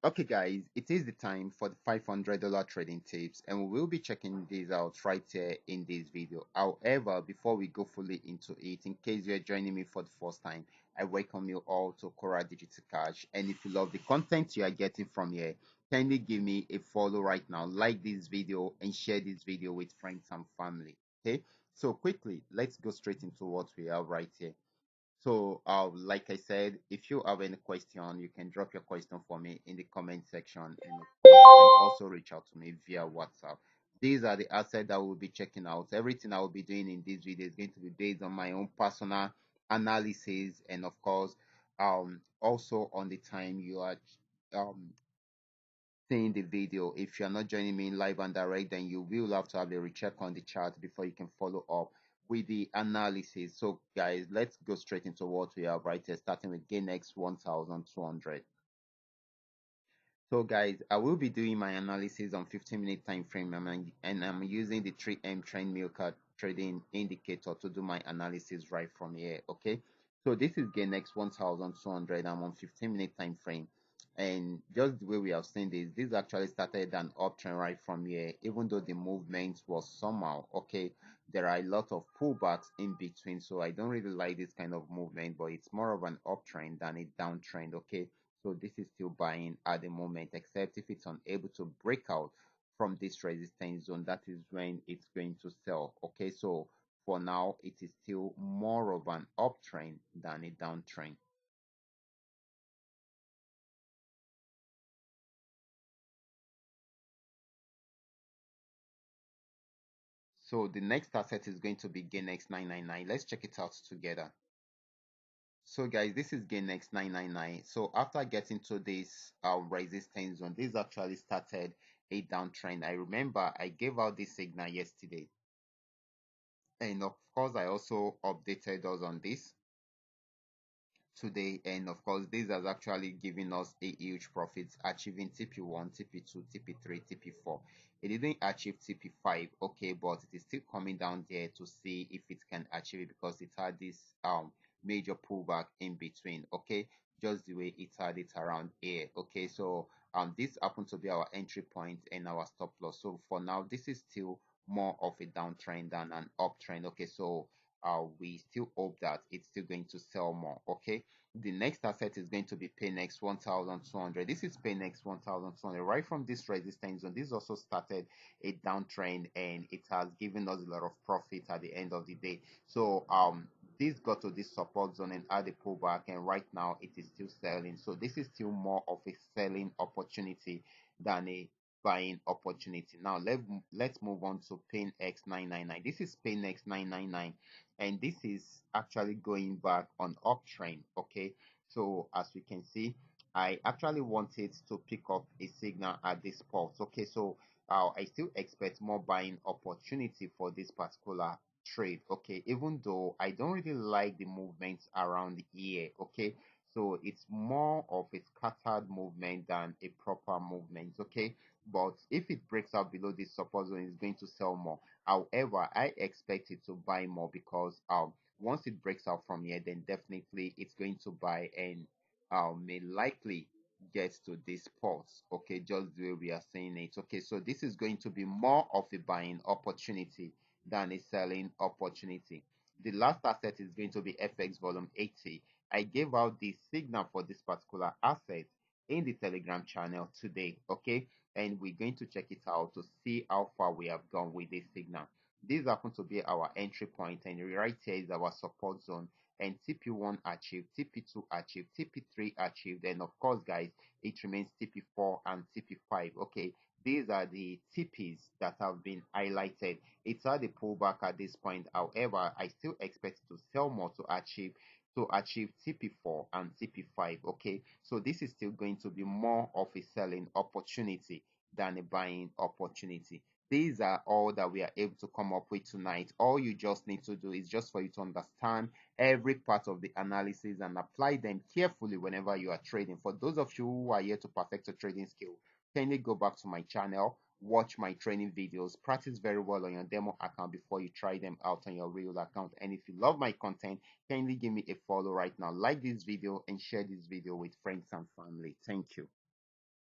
Okay, guys, it is the time for the $500 trading tips, and we will be checking these out right here in this video. However, before we go fully into it, in case you're joining me for the first time, I welcome you all to Qora Digital Cash. And if you love the content you are getting from here, kindly give me a follow right now, like this video, and share this video with friends and family. Okay, so quickly, let's go straight into what we have right here. So, like I said, if you have any question, you can drop your question for me in the comment section, and of course, you can also reach out to me via WhatsApp. These are the assets that we'll be checking out. Everything I will be doing in this video is going to be based on my own personal analysis, and of course, also on the time you are um seeing the video. If you're not joining me live and direct, then you will have to have a recheck on the chart before you can follow up with the analysis. So guys, let's go straight into what we have right here, starting with GainX 1200. So guys, I will be doing my analysis on 15-minute time frame, and I'm using the 3M trend milker trading indicator to do my analysis right from here. Okay, so this is GainX 1200. I'm on 15-minute time frame, and just the way we have seen this actually started an uptrend right from here, even though the movement was somehow okay. There are a lot of pullbacks in between, so I don't really like this kind of movement, but it's more of an uptrend than a downtrend. Okay, so this is still buying at the moment, except if it's unable to break out from this resistance zone, that is when it's going to sell. Okay, so for now, it is still more of an uptrend than a downtrend. So the next asset is going to be GainX 999. Let's check it out together. So guys, this is GainX 999. So after getting to this resistance zone, this actually started a downtrend. I remember I gave out this signal yesterday, and of course I also updated us on this today, and of course this has actually given us a huge profit, achieving TP1, TP2, TP3, TP4. It didn't achieve TP5, okay, but it is still coming down there to see if it can achieve it, because it had this major pullback in between. Okay, just the way it had it around here. Okay, so this happened to be our entry point and our stop loss. So for now, this is still more of a downtrend than an uptrend. Okay, so we still hope that it's still going to sell more. Okay, the next asset is going to be Paynex 1200. This is Paynex 1200. Right from this resistance zone, this also started a downtrend, and it has given us a lot of profit at the end of the day. So this got to this support zone and had a pullback, and right now it is still selling. So this is still more of a selling opportunity than a buying opportunity. Now let's move on to Paynex 999. This is Paynex 999, and this is actually going back on uptrend. Okay, so as we can see, I actually wanted to pick up a signal at this spot. Okay, so I still expect more buying opportunity for this particular trade. Okay, even though I don't really like the movements around here. Okay, so it's more of a scattered movement than a proper movement. Okay, but if it breaks out below this support zone, it's going to sell more. However, I expect it to buy more, because once it breaks out from here, then definitely it's going to buy, and may likely get to this pulse. Okay, just the way we are saying it. Okay, so this is going to be more of a buying opportunity than a selling opportunity. The last asset is going to be FX volume 80. I gave out the signal for this particular asset in the Telegram channel today. Okay, and we're going to check it out to see how far we have gone with this signal. This happens to be our entry point, and right here is our support zone, and TP1 achieved, TP2 achieved, TP3 achieved, and of course guys, it remains TP4 and TP5. Okay, these are the TPs that have been highlighted. It's had a pullback at this point. However, I still expect to sell more to achieve TP4 and TP5. Okay, so this is still going to be more of a selling opportunity than a buying opportunity. These are all that we are able to come up with tonight. All you just need to do is just for you to understand every part of the analysis and apply them carefully whenever you are trading. For those of you who are here to perfect your trading skill, kindly go back to my channel, watch my training videos, practice very well on your demo account before you try them out on your real account. And if you love my content, kindly give me a follow right now, like this video, and share this video with friends and family. Thank you.